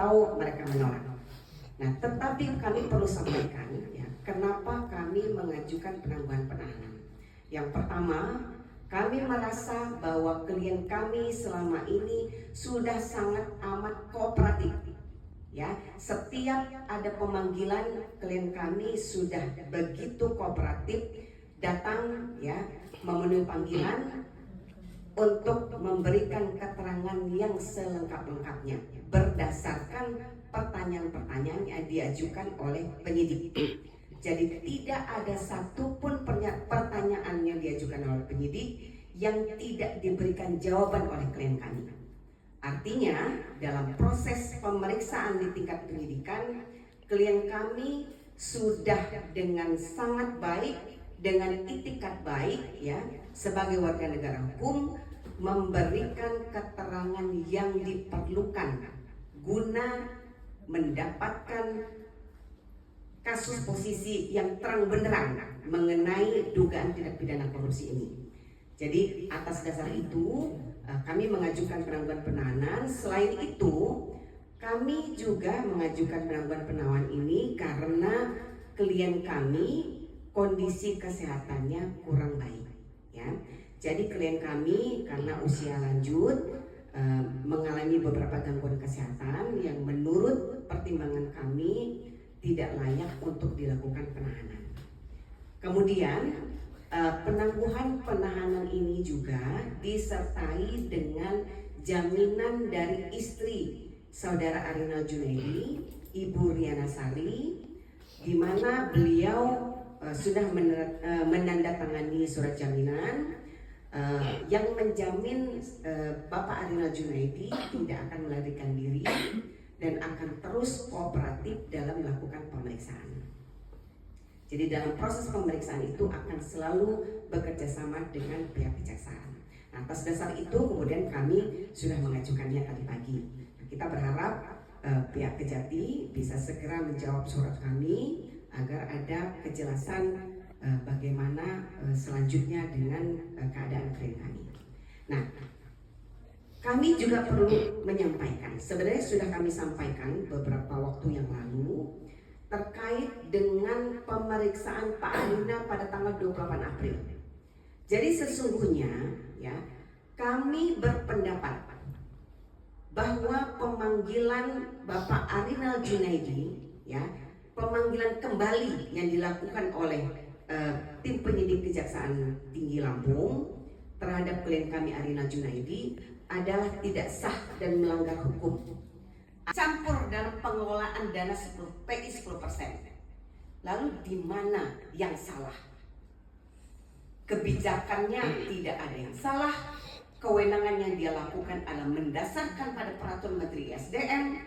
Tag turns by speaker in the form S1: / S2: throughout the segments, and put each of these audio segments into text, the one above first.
S1: atau mereka menolak. Nah, tetapi kami perlu sampaikan ya, kenapa kami mengajukan penangguhan penahanan. Yang pertama, kami merasa bahwa klien kami selama ini sudah sangat amat kooperatif. Ya, setiap ada pemanggilan klien kami sudah begitu kooperatif datang ya, memenuhi panggilan untuk memberikan keterangan yang selengkap-lengkapnya berdasarkan pertanyaan-pertanyaan yang diajukan oleh penyidik. Jadi tidak ada satupun pertanyaan yang diajukan oleh penyidik yang tidak diberikan jawaban oleh klien kami. Artinya dalam proses pemeriksaan di tingkat penyidikan, klien kami sudah dengan sangat baik, dengan itikat baik ya, sebagai warga negara hukum memberikan keterangan yang diperlukan guna mendapatkan kasus posisi yang terang benderang mengenai dugaan tindak pidana korupsi ini. Jadi atas dasar itu kami mengajukan penangguhan penahanan. Selain itu kami juga mengajukan penangguhan penahanan ini karena klien kami kondisi kesehatannya kurang baik ya. Jadi klien kami karena usia lanjut mengalami beberapa gangguan kesehatan yang menurut pertimbangan kami tidak layak untuk dilakukan penahanan. Kemudian penangguhan penahanan ini juga disertai dengan jaminan dari istri saudara Arinal Junaidi, Ibu Riana Sari, di mana beliau sudah menandatangani surat jaminan yang menjamin Bapak Arinal Junaidi tidak akan melarikan diri dan akan terus kooperatif dalam melakukan pemeriksaan. Jadi dalam proses pemeriksaan itu akan selalu bekerja sama dengan pihak kejaksaan. Nah, atas dasar itu kemudian kami sudah mengajukannya tadi pagi. Nah, kita berharap pihak Kejati bisa segera menjawab surat kami agar ada kejelasan bagaimana selanjutnya dengan keadaan klien kami. Nah, kami juga perlu menyampaikan, sebenarnya sudah kami sampaikan beberapa waktu yang lalu terkait dengan pemeriksaan Pak Arina pada tanggal 28 April. Jadi sesungguhnya ya, kami berpendapat bahwa pemanggilan Bapak Arinal Junaidi ya, pemanggilan kembali yang dilakukan oleh tim penyidik Kejaksaan Tinggi Lampung terhadap klien kami Arinal Junaidi adalah tidak sah dan melanggar hukum. Campur dalam pengelolaan dana PI 10%. Lalu di mana yang salah? Kebijakannya tidak ada yang salah. Kewenangan yang dia lakukan adalah mendasarkan pada peraturan Menteri SDM.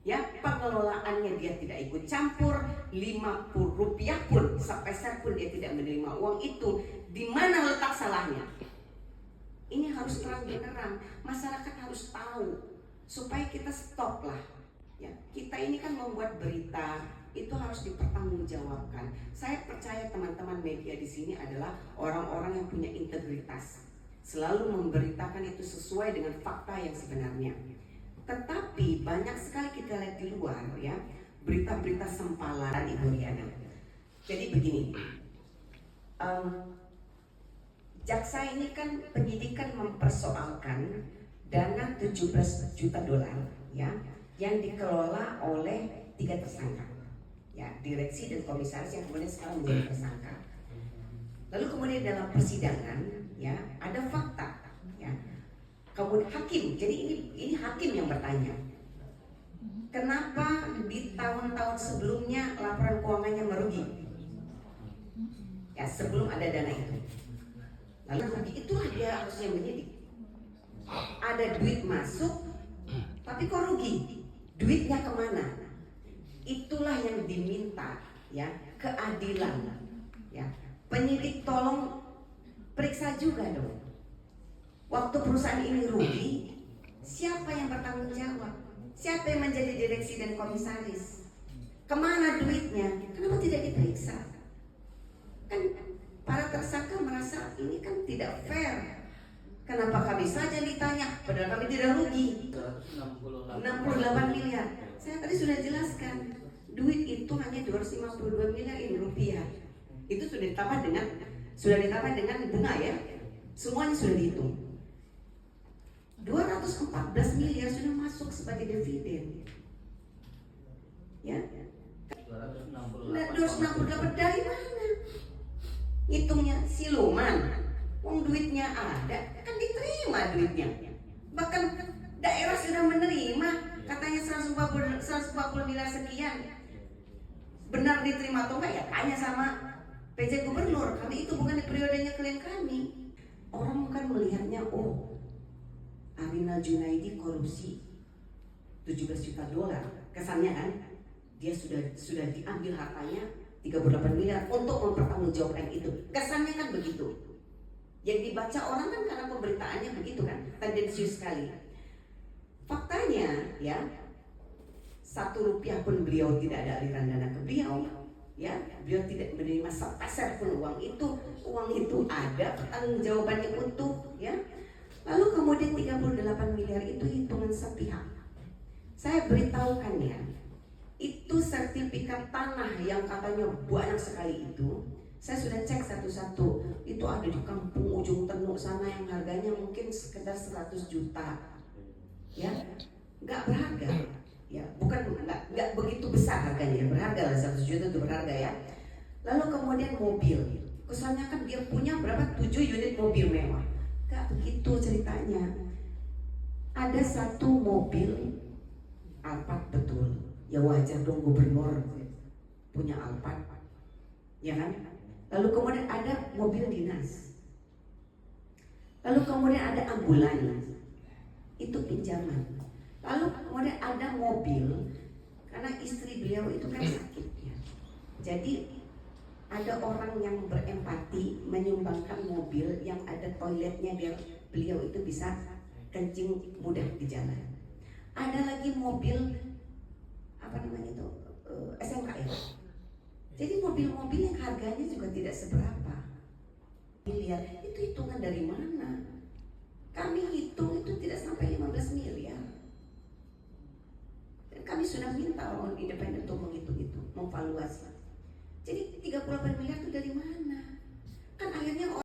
S1: Ya, pengelolaannya dia tidak ikut campur. 50 rupiah pun, sepeser pun dia tidak menerima uang itu. Di mana letak salahnya? Ini harus terang benderang. Masyarakat harus tahu supaya kita stop lah. Ya, kita ini kan membuat berita itu harus dipertanggungjawabkan. Saya percaya teman-teman media di sini adalah orang-orang yang punya integritas, selalu memberitakan itu sesuai dengan fakta yang sebenarnya. Tetapi banyak sekali kita lihat di luar ya, berita-berita sempalan Ibu Riana. Jadi begini, jaksa ini kan penyidikan mempersoalkan dana 17 juta dolar ya, yang dikelola oleh 3 tersangka ya, direksi dan komisaris yang kemudian sekarang menjadi tersangka. Lalu kemudian dalam persidangan ya, ada fakta ya, kemudian hakim, jadi ini hakim yang bertanya, kenapa di tahun-tahun sebelumnya laporan keuangannya merugi ya, sebelum ada dana itu. Lalu rugi, itulah dia harusnya menyidik. Ada duit masuk, tapi kok rugi? Duitnya kemana? Itulah yang diminta ya, keadilan ya. Penyidik tolong periksa juga dong. Waktu perusahaan ini rugi, siapa yang bertanggung jawab? Siapa yang menjadi direksi dan komisaris? Kemana duitnya? Kenapa tidak diperiksa? Kan para tersangka merasa ini kan tidak fair. Kenapa kami saja ditanya, padahal kami tidak rugi? 68 miliar. Saya tadi sudah jelaskan, duit itu hanya 252 miliar ini rupiah. Itu sudah ditambah dengan bunga ya. Semuanya sudah dihitung. 214 miliar sudah masuk sebagai dividen. Ya. 268 dari mana? Hitungnya siluman. Uang duitnya ada, kan diterima duitnya. Bahkan daerah sudah menerima, katanya 140 miliar sekian. Benar diterima atau enggak ya? Tanya sama PJ Gubernur. Kami itu bukan di periodenya klien kami. Orang kan melihatnya, oh, Arinal Junaidi korupsi 17 juta dolar. Kesannya kan, dia sudah diambil hartanya 38 miliar untuk mempertanggungjawabkan itu. Kesannya kan begitu. Yang dibaca orang kan karena pemberitaannya begitu kan, tendensius sekali. Faktanya ya, 1 rupiah pun beliau tidak ada aliran dana ke beliau. Ya, beliau tidak menerima sepeser pun uang itu ada pertanggungjawabannya utuh ya. Lalu kemudian 38 miliar itu hitungan sepihak. Saya beritahukan ya, itu sertifikat tanah yang katanya banyak sekali itu. Saya sudah cek satu-satu, itu ada di kampung ujung Tenuk sana yang harganya mungkin sekitar 100 juta, ya, nggak berharga, ya, nggak begitu besar harganya, berharga lah 100 juta itu berharga ya. Lalu kemudian mobil, kesannya kan dia punya berapa 7 unit mobil mewah, nggak begitu ceritanya. Ada 1 mobil Alphard betul, ya wajar dong gubernur punya Alphard, ya kan? Lalu kemudian ada mobil dinas. Lalu kemudian ada ambulan. Itu pinjaman. Lalu kemudian ada mobil, karena istri beliau itu kan sakit ya. Jadi ada orang yang berempati menyumbangkan mobil yang ada toiletnya biar beliau itu bisa kencing mudah di jalan. Ada lagi mobil apa namanya itu SMK ya. Jadi mobil-mobil yang harganya juga tidak seberapa miliar, itu hitungan dari mana